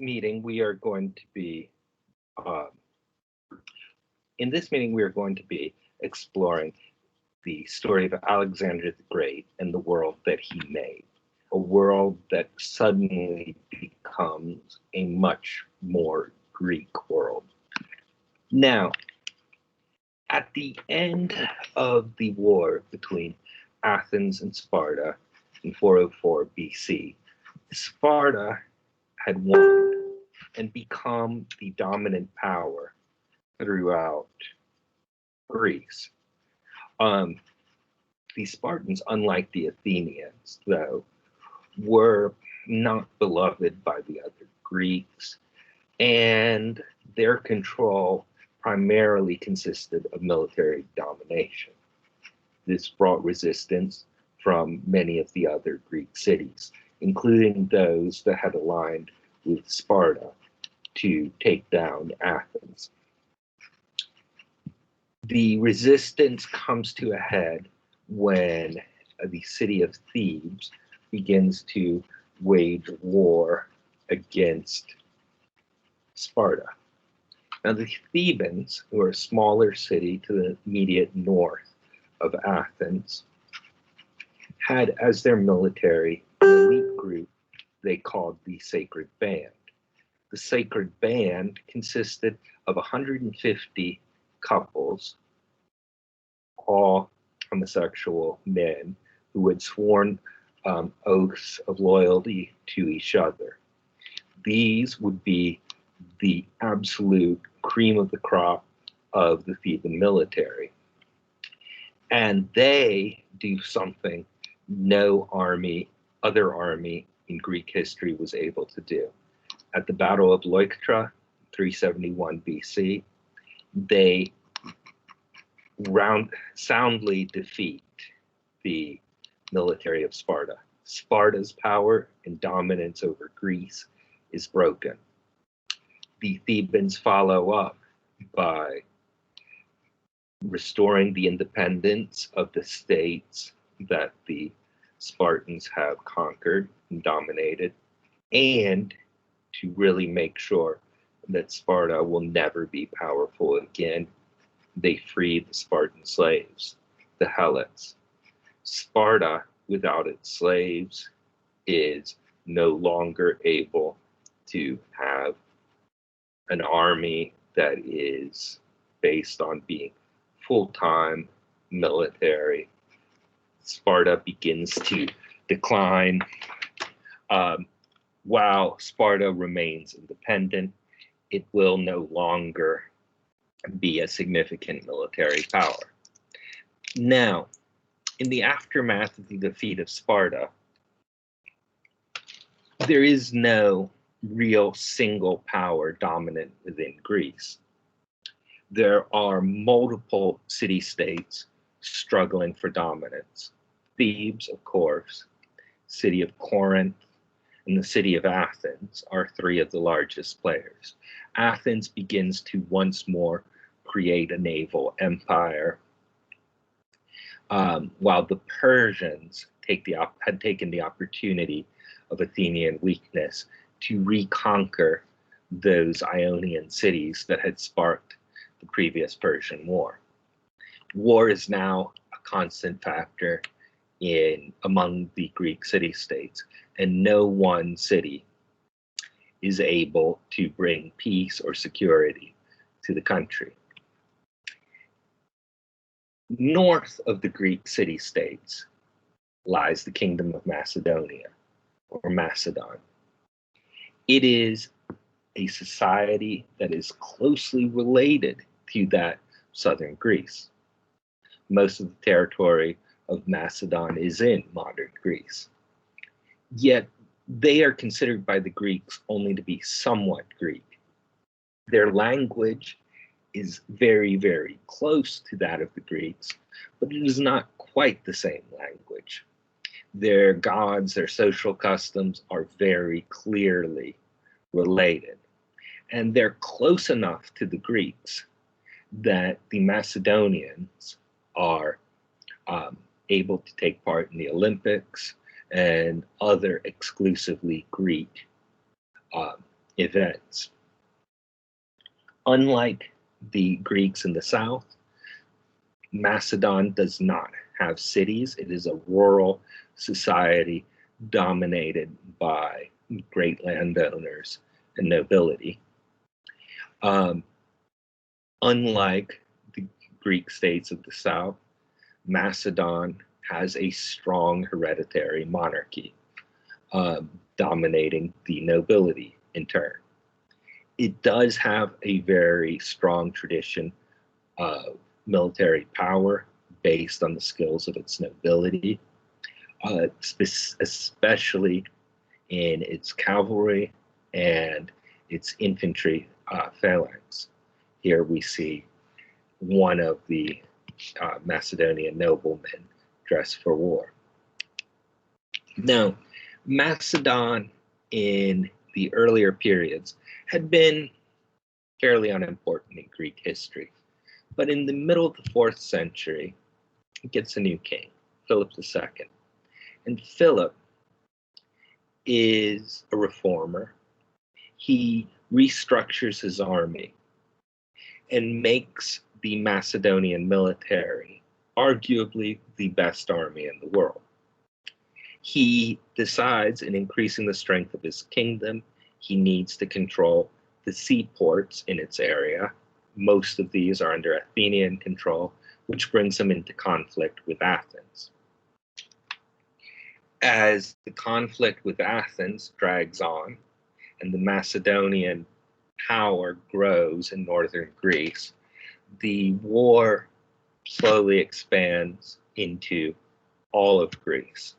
meeting, we are going to be, um, in this meeting, we are going to be exploring the story of Alexander the Great and the world that he made, a world that suddenly becomes a much more Greek world. Now, at the end of the war between Athens and Sparta in 404 BC, Sparta had won and become the dominant power throughout Greece. Um, the Spartans, unlike the Athenians, though, were not beloved by the other Greeks, and their control primarily consisted of military domination. This brought resistance from many of the other Greek cities, including those that had aligned with Sparta to take down Athens. The resistance comes to a head when the city of Thebes begins to wage war against Sparta. Now, the Thebans, who are a smaller city to the immediate north of Athens, had as their military an elite group they called the Sacred Band. The Sacred Band consisted of 150 couples, all homosexual men who had sworn oaths of loyalty to each other. These would be the absolute cream of the crop of the Theban military. And they do something no other army in Greek history was able to do. At the Battle of Leuctra, 371 BC, they soundly defeat the military of Sparta. Sparta's power and dominance over Greece is broken. The Thebans follow up by restoring the independence of the states that the Spartans have conquered and dominated, and to really make sure that Sparta will never be powerful again, they free the Spartan slaves, the Helots. Sparta, without its slaves, is no longer able to have an army that is based on being full-time military. Sparta begins to decline. While Sparta remains independent, it will no longer be a significant military power. Now, in the aftermath of the defeat of Sparta, there is no real single power dominant within Greece. There are multiple city-states struggling for dominance. Thebes, of course, city of Corinth, and the city of Athens are three of the largest players. Athens begins to once more create a naval empire, while the Persians had taken the opportunity of Athenian weakness to reconquer those Ionian cities that had sparked the previous Persian War. War is now a constant factor among the Greek city-states, and no one city is able to bring peace or security to the country. North of the Greek city-states lies the Kingdom of Macedonia, or Macedon. It is a society that is closely related to that southern Greece. Most of the territory of Macedon is in modern Greece. Yet they are considered by the Greeks only to be somewhat Greek. Their language is very, very close to that of the Greeks, but it is not quite the same language. Their gods, their social customs are very clearly related. And they're close enough to the Greeks that the Macedonians are able to take part in the Olympics and other exclusively Greek events. Unlike the Greeks in the south, Macedon does not have cities. It is a rural society dominated by great landowners and nobility. Unlike the Greek states of the south, Macedon has a strong hereditary monarchy, dominating the nobility in turn. It does have a very strong tradition of military power based on the skills of its nobility, especially in its cavalry and its infantry phalanx. Here we see one of the Macedonian noblemen dressed for war. Now, Macedon in the earlier periods had been fairly unimportant in Greek history. But in the middle of the 4th century, it gets a new king, Philip II. And Philip is a reformer. He restructures his army and makes the Macedonian military arguably the best army in the world. He decides, in increasing the strength of his kingdom, he needs to control the seaports in its area. Most of these are under Athenian control, which brings him into conflict with Athens. As the conflict with Athens drags on and the Macedonian power grows in northern Greece, the war slowly expands into all of Greece.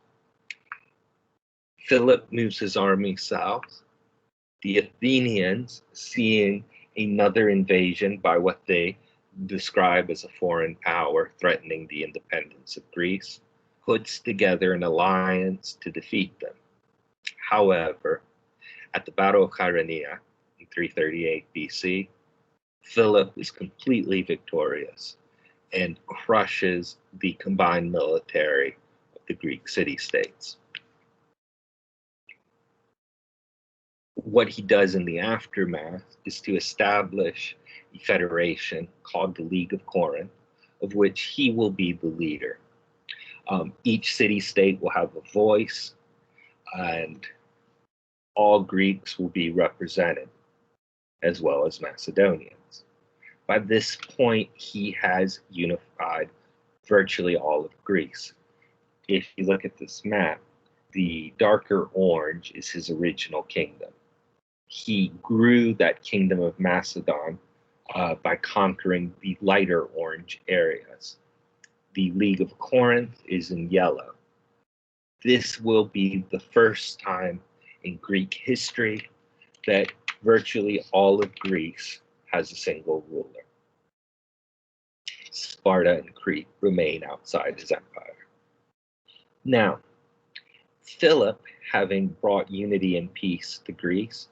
Philip moves his army south. The Athenians, seeing another invasion by what they describe as a foreign power threatening the independence of Greece, puts together an alliance to defeat them. However, at the Battle of Chaeronea in 338 BC, Philip is completely victorious and crushes the combined military of the Greek city-states. What he does in the aftermath is to establish a federation called the League of Corinth, of which he will be the leader. Each city-state will have a voice, and all Greeks will be represented, as well as Macedonians. By this point, he has unified virtually all of Greece. If you look at this map, the darker orange is his original kingdom. He grew that kingdom of Macedon by conquering the lighter orange areas. The League of Corinth is in yellow. This will be the first time in Greek history that virtually all of Greece has a single ruler. Sparta and Crete remain outside his empire. Now, Philip, having brought unity and peace to Greece,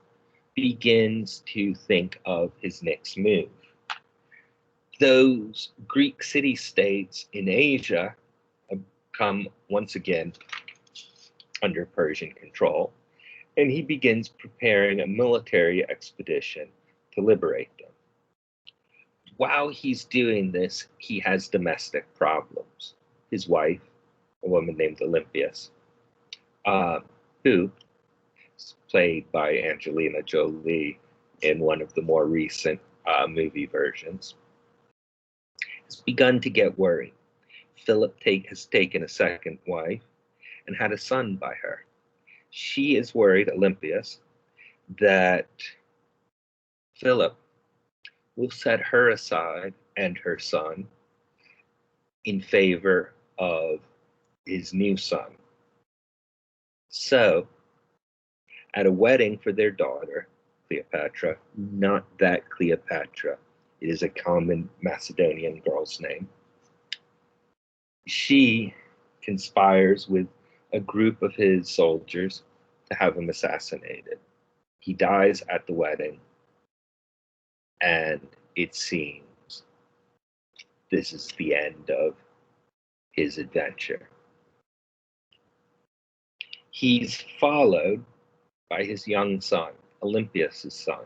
begins to think of his next move. Those Greek city-states in Asia have come once again under Persian control, and he begins preparing a military expedition to liberate them. While he's doing this, he has domestic problems. His wife, a woman named Olympias, who is played by Angelina Jolie in one of the more recent movie versions, has begun to get worried. Philip has taken a second wife and had a son by her. She is worried, Olympias, that Philip will set her aside and her son in favor of his new son. So, at a wedding for their daughter, Cleopatra, not that Cleopatra, it is a common Macedonian girl's name, she conspires with a group of his soldiers to have him assassinated. He dies at the wedding, and it seems this is the end of his adventure. He's followed by his young son, Olympias' son,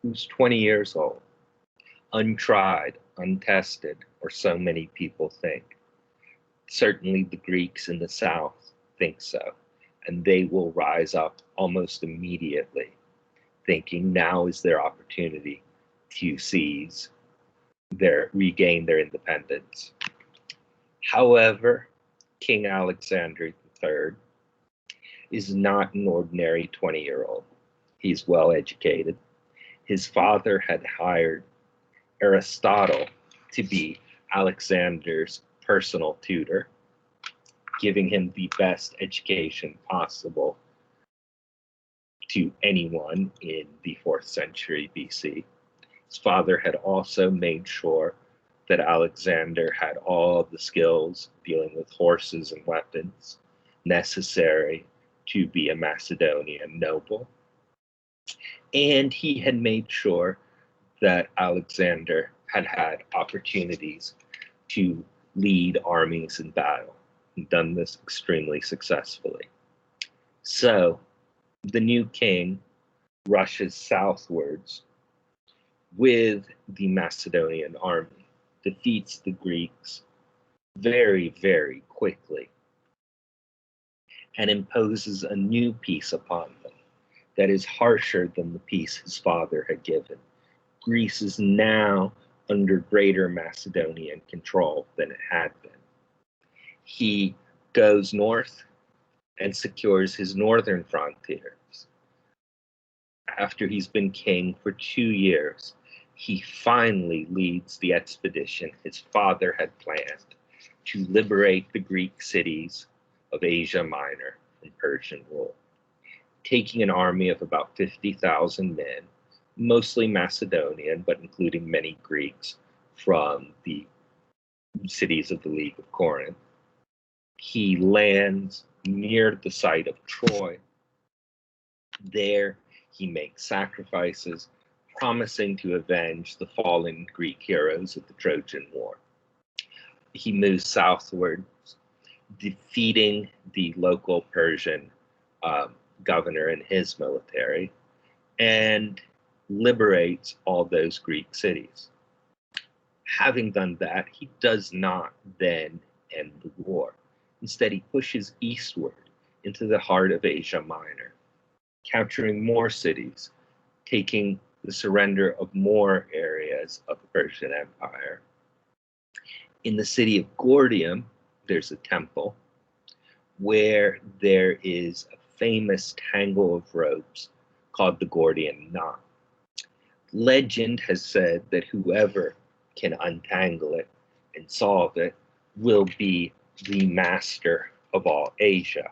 who's 20 years old, untried, untested, or so many people think. Certainly the Greeks in the south think so, and they will rise up almost immediately, thinking now is their opportunity to regain their independence. However, King Alexander III is not an ordinary 20-year-old. He's well educated. His father had hired Aristotle to be Alexander's personal tutor, giving him the best education possible to anyone in the 4th century BC. His father had also made sure that Alexander had all the skills dealing with horses and weapons necessary to be a Macedonian noble. And he had made sure that Alexander had had opportunities to lead armies in battle, and done this extremely successfully. So the new king rushes southwards with the Macedonian army, defeats the Greeks very, very quickly, and imposes a new peace upon them that is harsher than the peace his father had given. Greece is now under greater Macedonian control than it had been. He goes north and secures his northern frontiers. After he's been king for 2 years, he finally leads the expedition his father had planned to liberate the Greek cities of Asia Minor from Persian rule, taking an army of about 50,000 men, mostly Macedonian, but including many Greeks from the cities of the League of Corinth. He lands near the site of Troy. There, he makes sacrifices, promising to avenge the fallen Greek heroes of the Trojan War. He moves southward, defeating the local Persian governor and his military, and liberates all those Greek cities. Having done that, he does not then end the war. Instead, he pushes eastward into the heart of Asia Minor, capturing more cities, taking the surrender of more areas of the Persian Empire. In the city of Gordium, there's a temple where there is a famous tangle of ropes called the Gordian knot. Legend has said that whoever can untangle it and solve it will be the master of all Asia.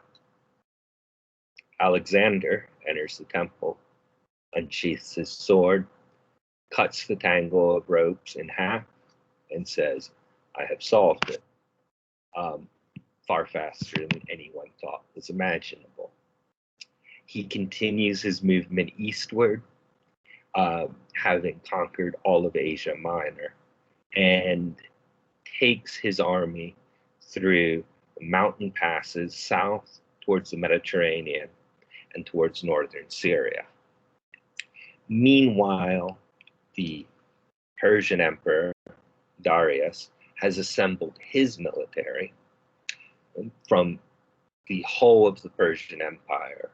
Alexander enters the temple, unsheaths his sword, cuts the tangle of ropes in half, and says, I have solved it. Far faster than anyone thought was imaginable. He continues his movement eastward, having conquered all of Asia Minor, and takes his army through mountain passes south towards the Mediterranean and towards northern Syria. Meanwhile, the Persian emperor, Darius, has assembled his military from the whole of the Persian Empire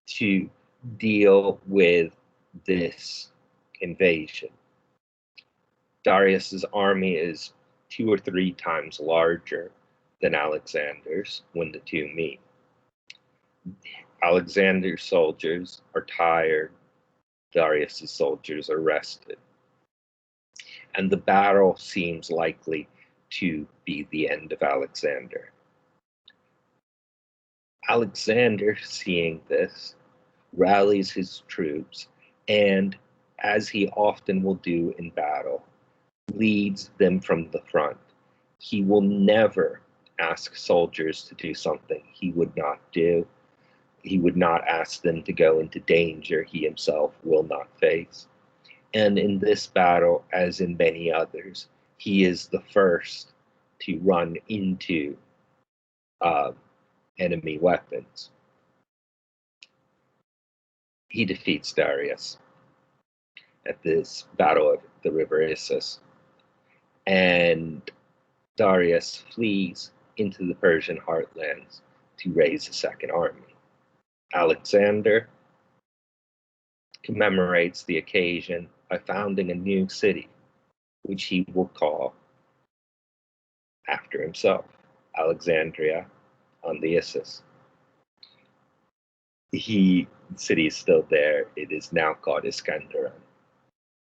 to deal with this invasion. Darius's army is 2 or 3 times larger than Alexander's when the two meet. Alexander's soldiers are tired, Darius's soldiers are rested, and the battle seems likely to be the end of Alexander. Alexander, seeing this, rallies his troops and, as he often will do in battle, leads them from the front. He will never ask soldiers to do something he would not do. He would not ask them to go into danger he himself will not face. And in this battle, as in many others, he is the first to run into enemy weapons. he defeats Darius at this battle of the river Issus, and Darius flees into the Persian heartlands to raise a second army. Alexander commemorates the occasion by founding a new city, which he will call after himself, Alexandria on the Issus. The city is still there. It is now called Iskenderun.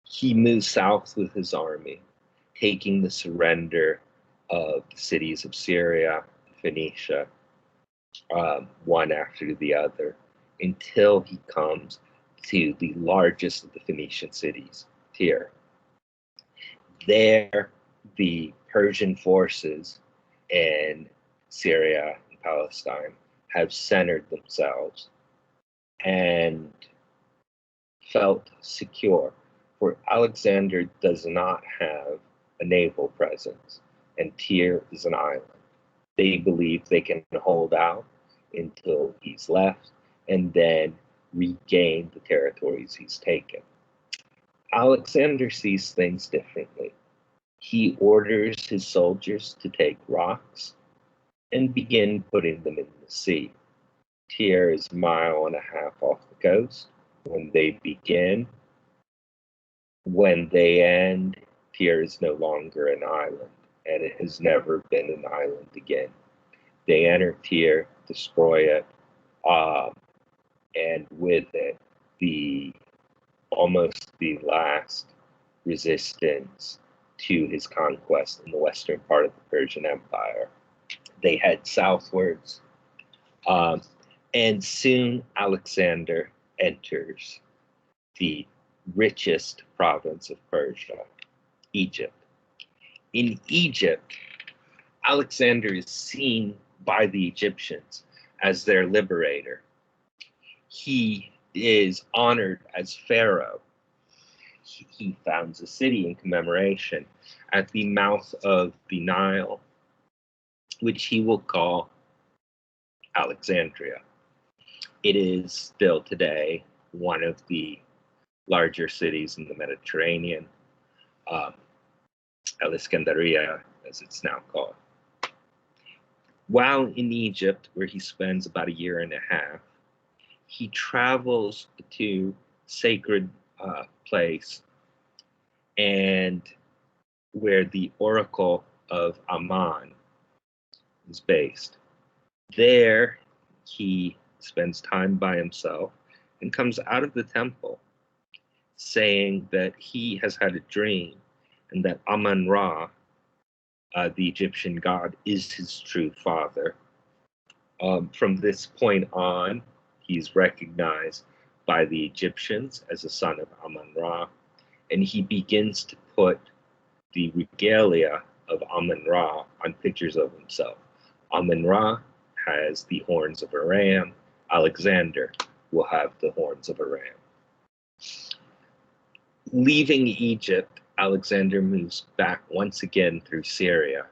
He moves south with his army, taking the surrender of the cities of Syria, Phoenicia, one after the other, until he comes to the largest of the Phoenician cities, Tyre. There, the Persian forces in Syria and Palestine have centered themselves and felt secure, for Alexander does not have a naval presence, and Tyre is an island. They believe they can hold out until he's left and then regain the territories he's taken. Alexander sees things differently. He orders his soldiers to take rocks and begin putting them in the sea. Tyre is a mile and a half off the coast. When they begin, when they end, Tyre is no longer an island, and it has never been an island again. They enter Tyre, destroy it, and with it, almost the last resistance to his conquest in the western part of the Persian Empire. They head southwards, and soon Alexander enters the richest province of Persia, Egypt. In Egypt, Alexander is seen by the Egyptians as their liberator. He is honored as pharaoh. He founds a city in commemoration at the mouth of the Nile, which he will call Alexandria. It is still today one of the larger cities in the Mediterranean, Alexandria, as it's now called. While in Egypt, where he spends about a year and a half, he travels to sacred place and where the Oracle of Ammon is based. There, he spends time by himself and comes out of the temple saying that he has had a dream and that Amun-Ra, the Egyptian god, is his true father. From this point on, he's recognized by the Egyptians as a son of Amun-Ra, and he begins to put the regalia of Amun-Ra on pictures of himself. Amun-Ra has the horns of a ram. Alexander will have the horns of a ram. Leaving Egypt, Alexander moves back once again through Syria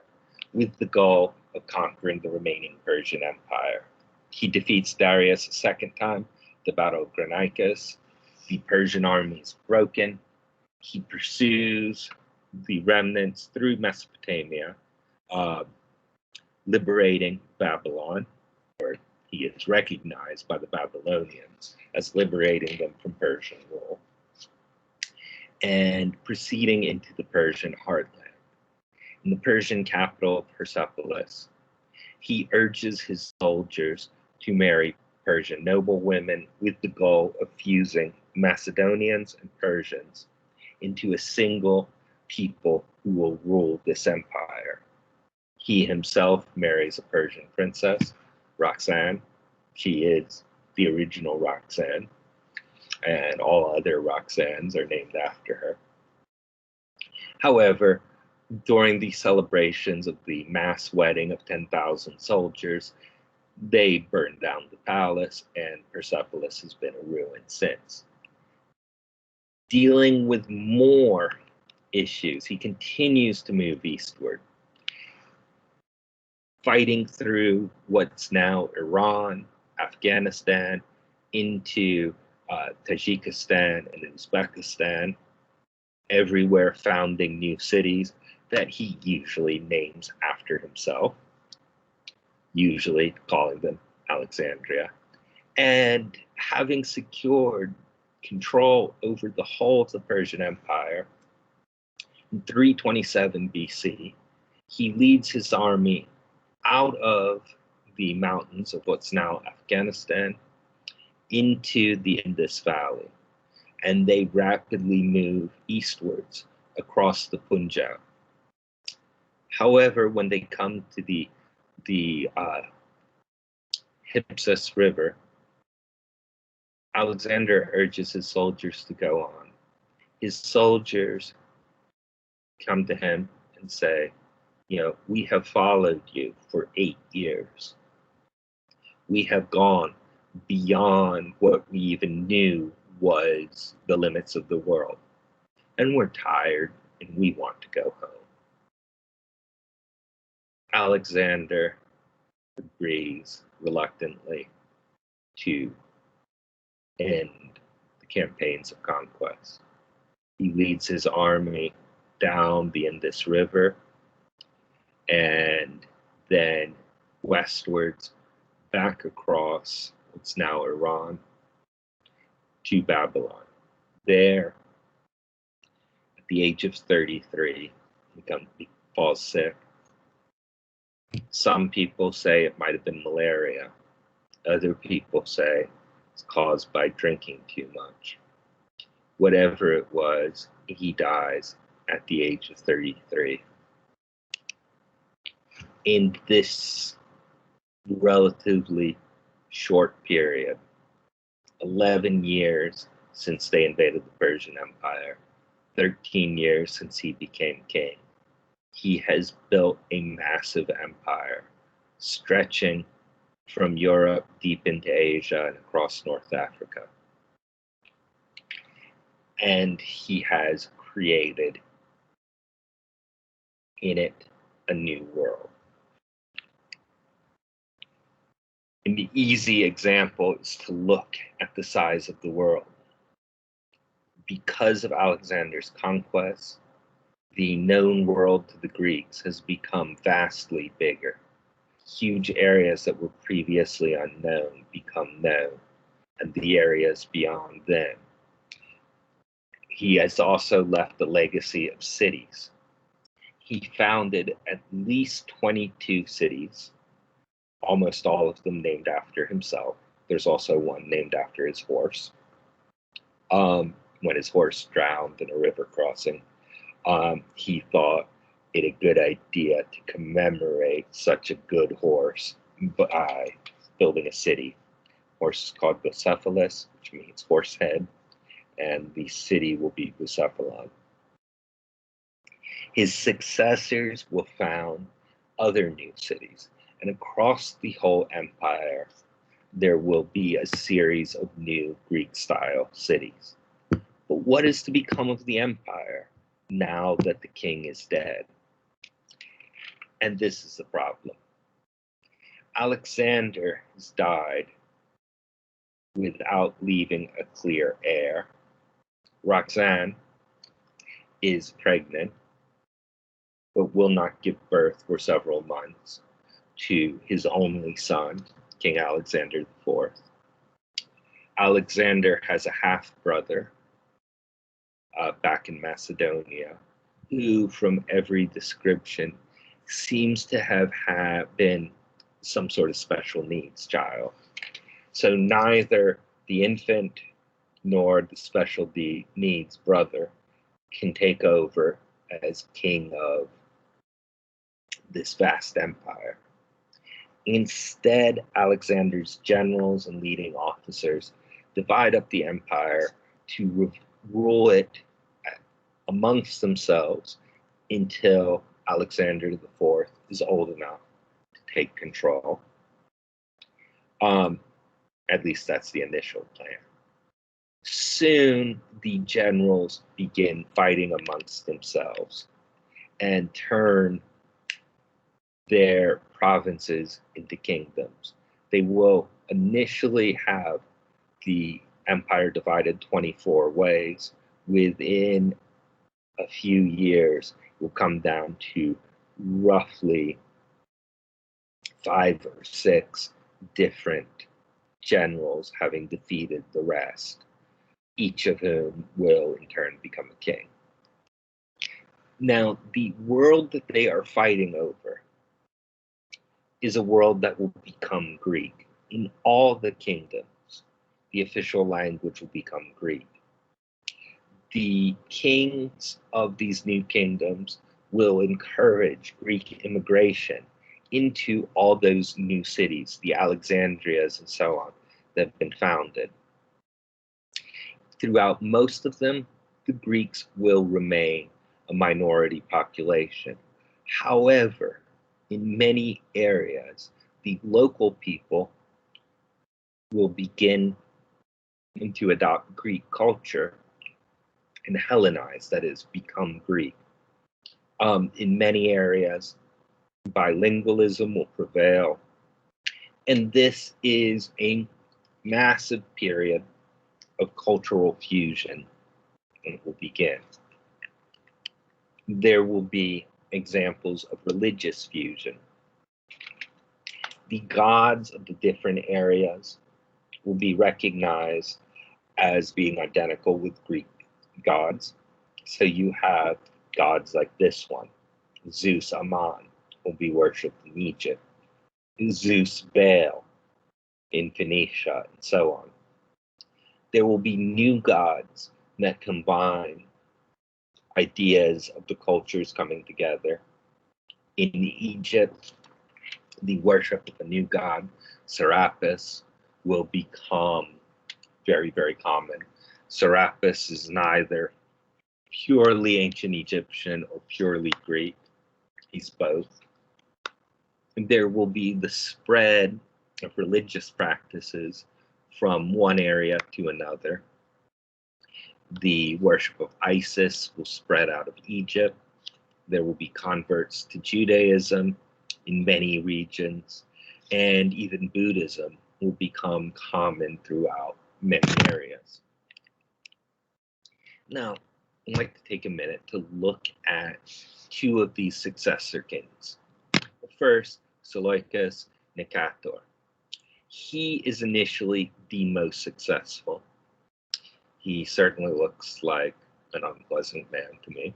with the goal of conquering the remaining Persian Empire. He defeats Darius a second time, the Battle of Granicus. The Persian army is broken. He pursues the remnants through Mesopotamia, liberating Babylon, or he is recognized by the Babylonians as liberating them from Persian rule, and proceeding into the Persian heartland. In the Persian capital of Persepolis, he urges his soldiers to marry Persian noblewomen with the goal of fusing Macedonians and Persians into a single people who will rule this empire. He himself marries a Persian princess, Roxanne. She is the original Roxanne, and all other Roxannes are named after her. However, during the celebrations of the mass wedding of 10,000 soldiers, they burned down the palace, and Persepolis has been a ruin since. Dealing with more issues, he continues to move eastward, fighting through what's now Iran, Afghanistan, into Tajikistan and Uzbekistan, everywhere founding new cities that he usually names after himself, usually calling them Alexandria. And having secured control over the whole of the Persian Empire in 327 BC, he leads his army out of the mountains of what's now Afghanistan into the Indus Valley, and they rapidly move eastwards across the Punjab. However, when they come to the Hypsus River, Alexander urges his soldiers to go on. His soldiers come to him and say, we have followed you for 8 years. We have gone beyond what we even knew was the limits of the world. And we're tired and we want to go home. Alexander agrees reluctantly to end the campaigns of conquest. He leads his army down the Indus River and then westwards back across what's now Iran to Babylon. There, at the age of 33, he falls sick. Some people say it might have been malaria. Other people say it's caused by drinking too much. Whatever it was, he dies at the age of 33. In this relatively short period, 11 years since they invaded the Persian Empire, 13 years since he became king, he has built a massive empire stretching from Europe deep into Asia and across North Africa. And he has created in it a new world. An easy example is to look at the size of the world. Because of Alexander's conquests, the known world to the Greeks has become vastly bigger. Huge areas that were previously unknown become known, and the areas beyond them. He has also left a legacy of cities. He founded at least 22 cities, almost all of them named after himself. There's also one named after his horse. When his horse drowned in a river crossing, he thought it a good idea to commemorate such a good horse by building a city. Horse is called Bucephalus, which means horse head, and the city will be Bucephalon. His successors will found other new cities, and across the whole empire, there will be a series of new Greek-style cities. But what is to become of the empire now that the king is dead? And this is the problem. Alexander has died without leaving a clear heir. Roxanne is pregnant, but will not give birth for several months to his only son, King Alexander IV. Alexander has a half-brother back in Macedonia, who from every description seems to have been some sort of special needs child. So neither the infant nor the special needs brother can take over as king of this vast empire. Instead, Alexander's generals and leading officers divide up the empire to rule it amongst themselves until Alexander IV is old enough to take control. At least that's the initial plan. Soon, the generals begin fighting amongst themselves and turn their provinces into kingdoms. They will initially have the empire divided 24 ways. Within a few years, it will come down to roughly 5 or 6 different generals having defeated the rest, each of whom will in turn become a king. Now, the world that they are fighting over is a world that will become Greek. In all the kingdoms, the official language will become Greek. The kings of these new kingdoms will encourage Greek immigration into all those new cities, the Alexandrias and so on, that have been founded. Throughout most of them, the Greeks will remain a minority population. However, in many areas, the local people will begin to adopt Greek culture and Hellenize, that is, become Greek. In many areas, bilingualism will prevail, and this is a massive period of cultural fusion that will begin. There will be examples of religious fusion. The gods of the different areas will be recognized as being identical with Greek gods. So you have gods like this one, Zeus Ammon, will be worshipped in Egypt, Zeus Baal in Phoenicia, and so on. There will be new gods that combine ideas of the cultures coming together. In Egypt, the worship of a new god, Serapis, will become very, very common. Serapis is neither purely ancient Egyptian or purely Greek. He's both. And there will be the spread of religious practices from one area to another. The worship of Isis will spread out of Egypt. There will be converts to Judaism in many regions, and even Buddhism will become common throughout many areas. Now, I'd like to take a minute to look at 2 of these successor kings. The first, Seleucus Nicator. He is initially the most successful. He certainly looks like an unpleasant man to me.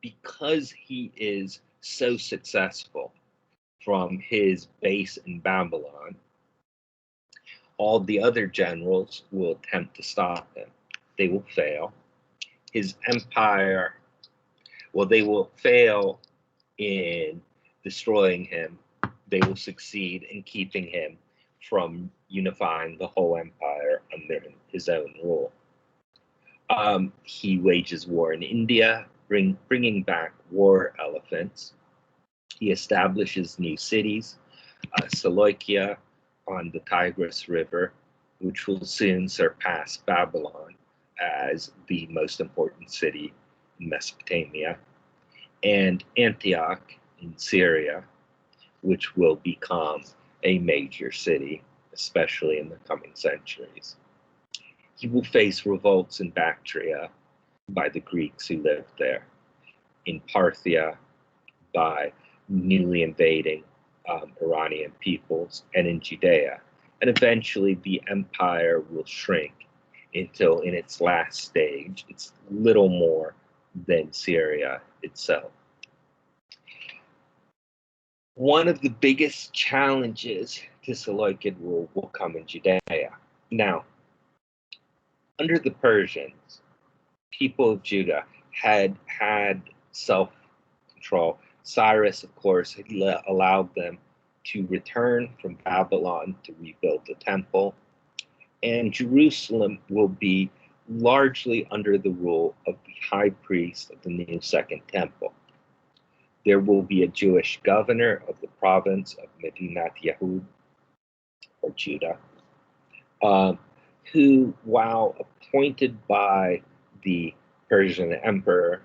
Because he is so successful from his base in Babylon, all the other generals will attempt to stop him. They will fail. His empire, well, they will fail in destroying him. They will succeed in keeping him from unifying the whole empire under his own rule. He wages war in India, bringing back war elephants. He establishes new cities, Seleucia on the Tigris River, which will soon surpass Babylon as the most important city in Mesopotamia, and Antioch in Syria, which will become a major city, especially in the coming centuries. He will face revolts in Bactria by the Greeks who lived there, in Parthia by newly invading Iranian peoples, and in Judea. And eventually the empire will shrink until in its last stage, it's little more than Syria itself. One of the biggest challenges to Seleucid rule will come in Judea. Now, under the Persians, people of Judah had self-control. Cyrus, of course, had allowed them to return from Babylon to rebuild the temple, and Jerusalem will be largely under the rule of the high priest of the new Second Temple. There will be a Jewish governor of the province of Medinat Yehud, or Judah, who, while appointed by the Persian emperor,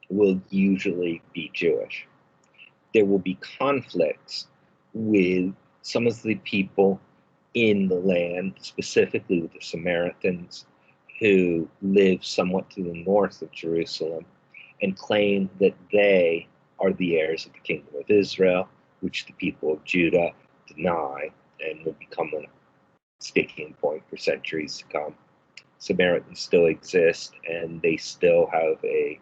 will usually be Jewish. There will be conflicts with some of the people in the land, specifically with the Samaritans, who live somewhat to the north of Jerusalem, and claim that they are the heirs of the kingdom of Israel, which the people of Judah deny and will become a sticking point for centuries to come. Samaritans still exist, and they still have a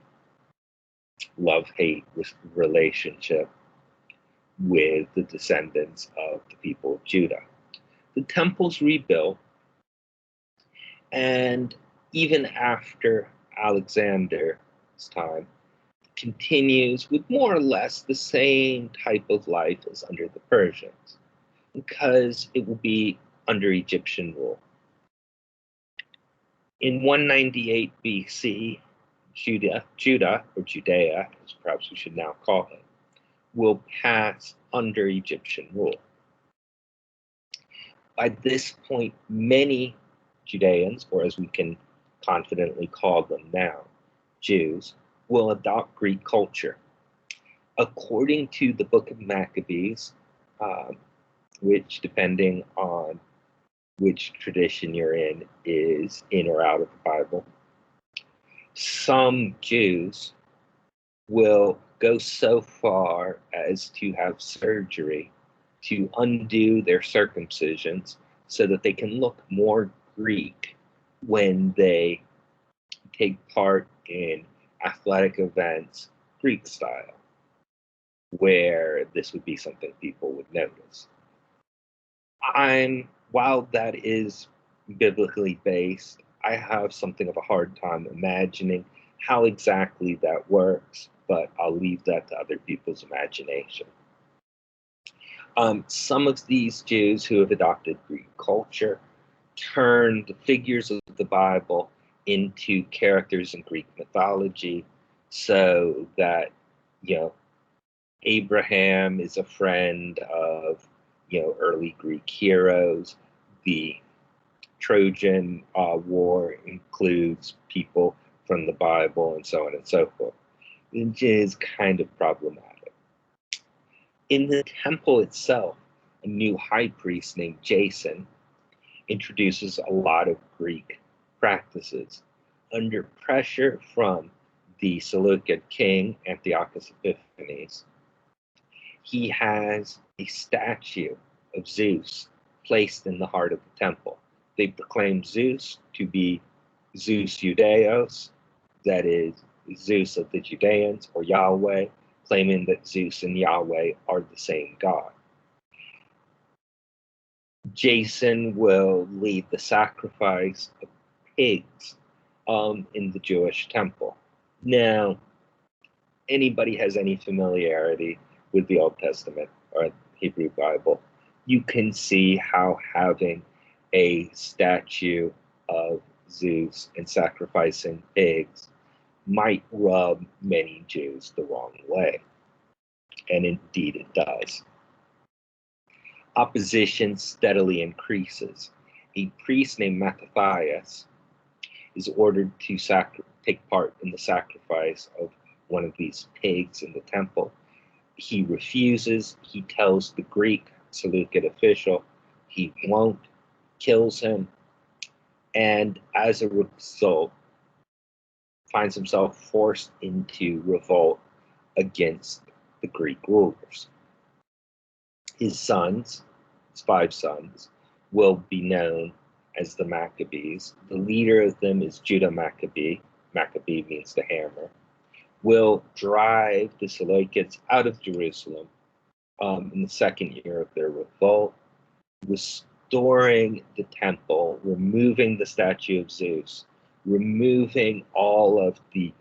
love-hate relationship with the descendants of the people of Judah. The temple's rebuilt, and even after Alexander's time, continues with more or less the same type of life as under the Persians, because it will be under Egyptian rule. In 198 BC, Judah, or Judea, as perhaps we should now call it, will pass under Egyptian rule. By this point, many Judeans, or as we can confidently call them now, Jews, will adopt Greek culture. According to the Book of Maccabees, which, depending on which tradition you're in, is in or out of the Bible, some Jews will go so far as to have surgery to undo their circumcisions so that they can look more Greek when they take part in athletic events Greek style, where this would be something people would notice. While that is biblically based, I have something of a hard time imagining how exactly that works, but I'll leave that to other people's imagination. Some of these Jews who have adopted Greek culture turn the figures of the Bible into characters in Greek mythology, so that, Abraham is a friend of, early Greek heroes. The Trojan War includes people from the Bible, and so on and so forth, which is kind of problematic. In the temple itself, a new high priest named Jason introduces a lot of Greek practices. Under pressure from the Seleucid king, Antiochus Epiphanes, he has a statue of Zeus placed in the heart of the temple. They proclaim Zeus to be Zeus Judaeos, that is, Zeus of the Judeans, or Yahweh, claiming that Zeus and Yahweh are the same God. Jason will lead the sacrifice of pigs in the Jewish temple. Now, anybody has any familiarity with the Old Testament or Hebrew Bible, you can see how having a statue of Zeus and sacrificing pigs might rub many Jews the wrong way. And indeed it does. Opposition steadily increases. A priest named Mattathias is ordered to take part in the sacrifice of one of these pigs in the temple. He refuses. He tells the Greek Seleucid official he won't, kills him, and as a result finds himself forced into revolt against the Greek rulers. His sons, his 5 sons, will be known as the Maccabees. The leader of them is Judah Maccabee. Maccabee means the hammer. Will drive the Seleucids out of Jerusalem in the second year of their revolt, restoring the temple, removing the statue of Zeus, removing all of the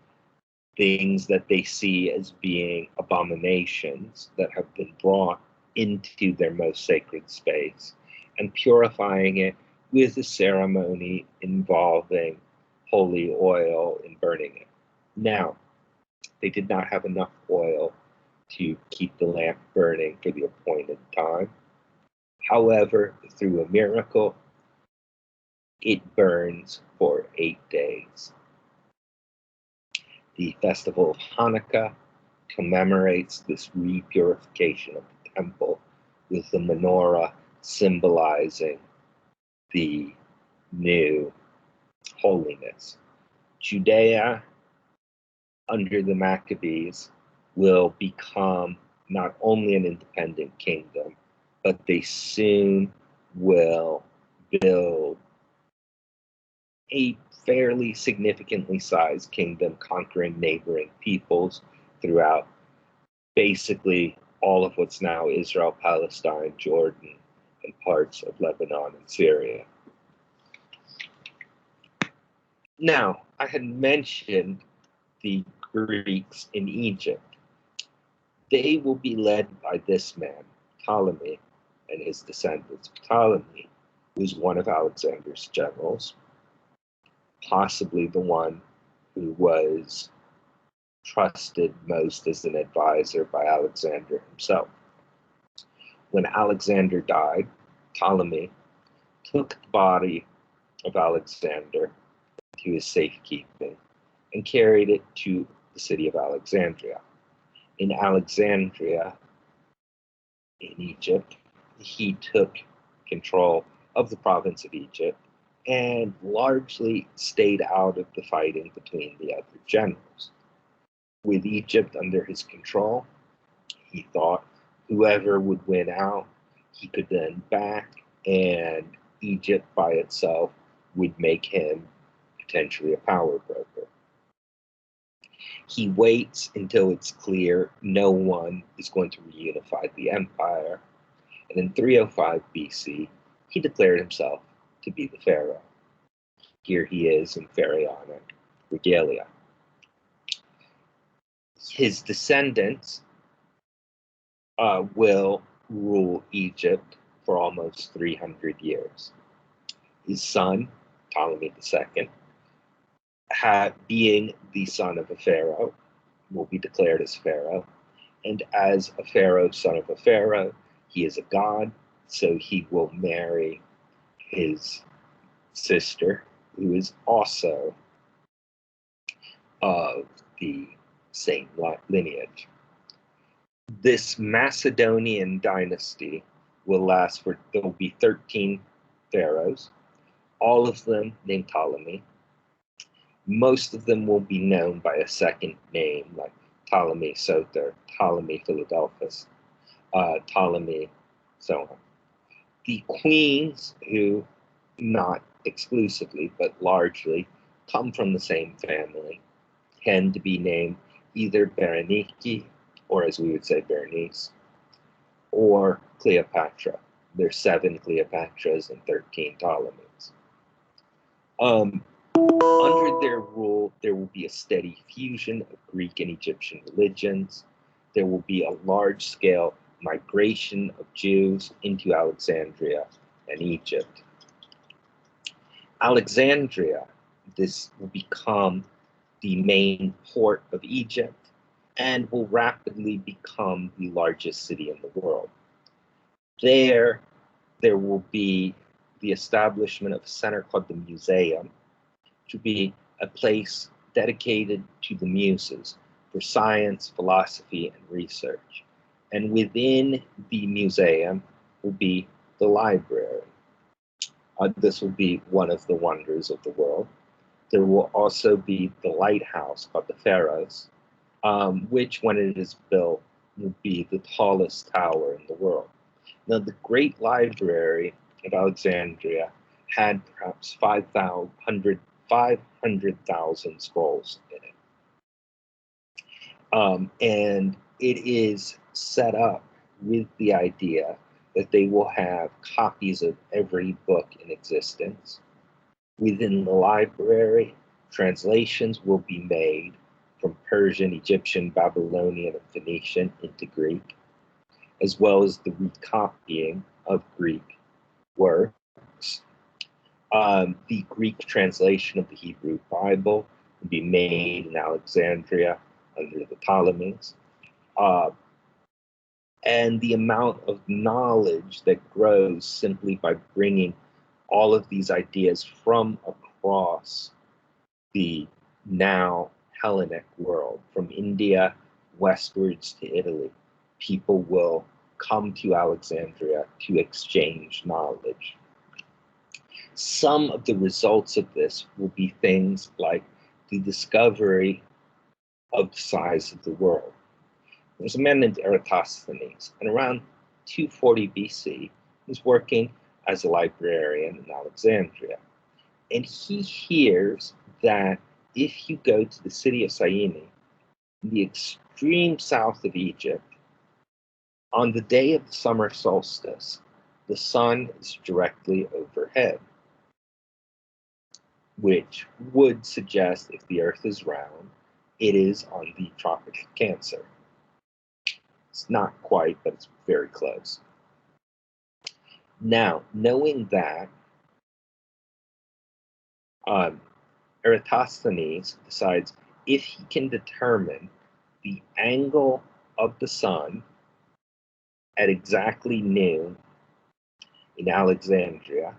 things that they see as being abominations that have been brought into their most sacred space, and purifying it with a ceremony involving holy oil and burning it. Now, they did not have enough oil to keep the lamp burning for the appointed time. However, through a miracle, it burns for 8 days. The festival of Hanukkah commemorates this repurification of the temple, with the menorah symbolizing the new holiness. Judea, under the Maccabees, will become not only an independent kingdom, but they soon will build a fairly significantly sized kingdom, conquering neighboring peoples throughout basically all of what's now Israel, Palestine, Jordan, and parts of Lebanon and Syria. Now, I had mentioned the Greeks in Egypt. They will be led by this man, Ptolemy, and his descendants. Ptolemy was one of Alexander's generals, possibly the one who was trusted most as an advisor by Alexander himself. When Alexander died, Ptolemy took the body of Alexander to his safekeeping and carried it to the city of Alexandria. In Alexandria, in Egypt, he took control of the province of Egypt and largely stayed out of the fighting between the other generals. With Egypt under his control, he thought whoever would win out, he could then back, and Egypt by itself would make him potentially a power broker. He waits until it's clear no one is going to reunify the empire, and in 305 BC, he declared himself to be the pharaoh. Here he is in pharaonic regalia. His descendants will rule Egypt for almost 300 years. His son, Ptolemy II, being the son of a pharaoh, will be declared as pharaoh. And as a pharaoh, son of a pharaoh, he is a god, so he will marry his sister, who is also of the same lineage. This Macedonian dynasty will last for, there will be 13 pharaohs, all of them named Ptolemy. Most of them will be known by a second name, like Ptolemy Soter, Ptolemy Philadelphus, Ptolemy, so on. The queens, who not exclusively, but largely, come from the same family, tend to be named either Berenike, or as we would say, Berenice, or Cleopatra. There's 7 Cleopatras and 13 Ptolemies. Under their rule, there will be a steady fusion of Greek and Egyptian religions. There will be a large-scale migration of Jews into Alexandria and Egypt. Alexandria, this will become the main port of Egypt and will rapidly become the largest city in the world. There will be the establishment of a center called the Museum, to be a place dedicated to the muses for science, philosophy, and research. And within the museum will be the library. This will be one of the wonders of the world. There will also be the lighthouse called the Pharos, which, when it is built, will be the tallest tower in the world. Now, the Great Library of Alexandria had perhaps 500,000 scrolls in it. And it is set up with the idea that they will have copies of every book in existence. Within the library, translations will be made from Persian, Egyptian, Babylonian, and Phoenician into Greek, as well as the recopying of Greek works. The Greek translation of the Hebrew Bible will be made in Alexandria under the Ptolemies. And the amount of knowledge that grows simply by bringing all of these ideas from across the now Hellenic world, from India westwards to Italy, people will come to Alexandria to exchange knowledge. Some of the results of this will be things like the discovery of the size of the world. There's a man named Eratosthenes, and around 240 BC, he was working as a librarian in Alexandria. And he hears that if you go to the city of Syene, in the extreme south of Egypt, on the day of the summer solstice, the sun is directly overhead, which would suggest if the earth is round, it is on the Tropic of Cancer. It's not quite, but it's very close. Now, knowing that, Eratosthenes decides if he can determine the angle of the sun at exactly noon in Alexandria,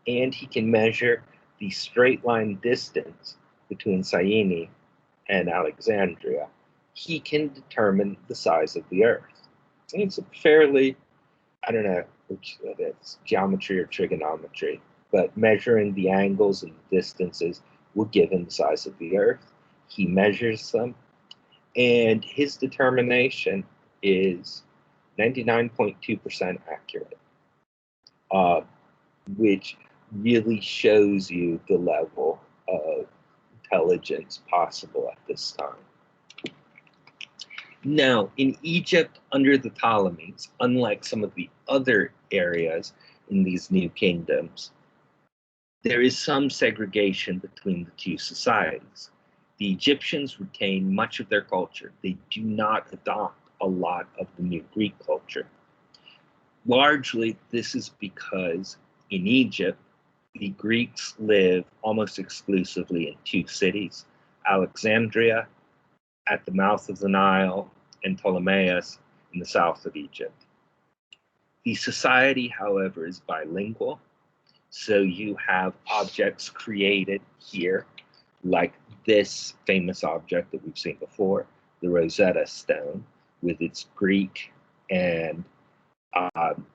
and he can measure the straight line distance between Syene and Alexandria, he can determine the size of the Earth. And it's a fairly, I don't know which it's geometry or trigonometry, but measuring the angles and the distances will give him the size of the Earth. He measures them, and his determination is 99.2% accurate, which really shows you the level of intelligence possible at this time. Now, in Egypt under the Ptolemies, unlike some of the other areas in these new kingdoms, there is some segregation between the two societies. The Egyptians retain much of their culture. They do not adopt a lot of the new Greek culture. Largely, this is because in Egypt, the Greeks live almost exclusively in two cities, Alexandria at the mouth of the Nile and Ptolemais in the south of Egypt. The society, however, is bilingual. So you have objects created here, like this famous object that we've seen before, the Rosetta Stone, with its Greek and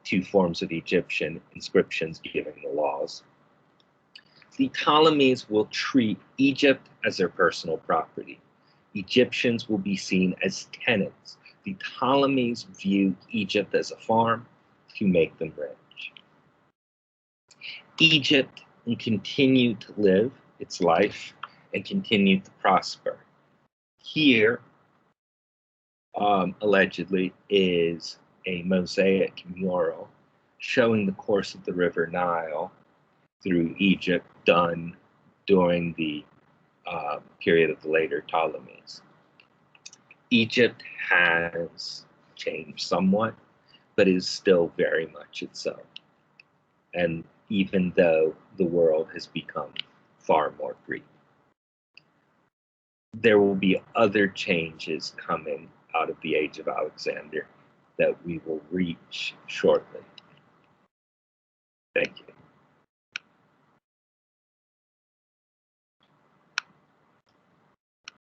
two forms of Egyptian inscriptions giving the laws. The Ptolemies will treat Egypt as their personal property. Egyptians will be seen as tenants. The Ptolemies view Egypt as a farm to make them rich. Egypt will continue to live its life and continue to prosper. Here, allegedly, is a mosaic mural showing the course of the River Nile through Egypt, done during the period of the later Ptolemies. Egypt has changed somewhat, but is still very much itself. And even though the world has become far more Greek, there will be other changes coming out of the age of Alexander that we will reach shortly. Thank you.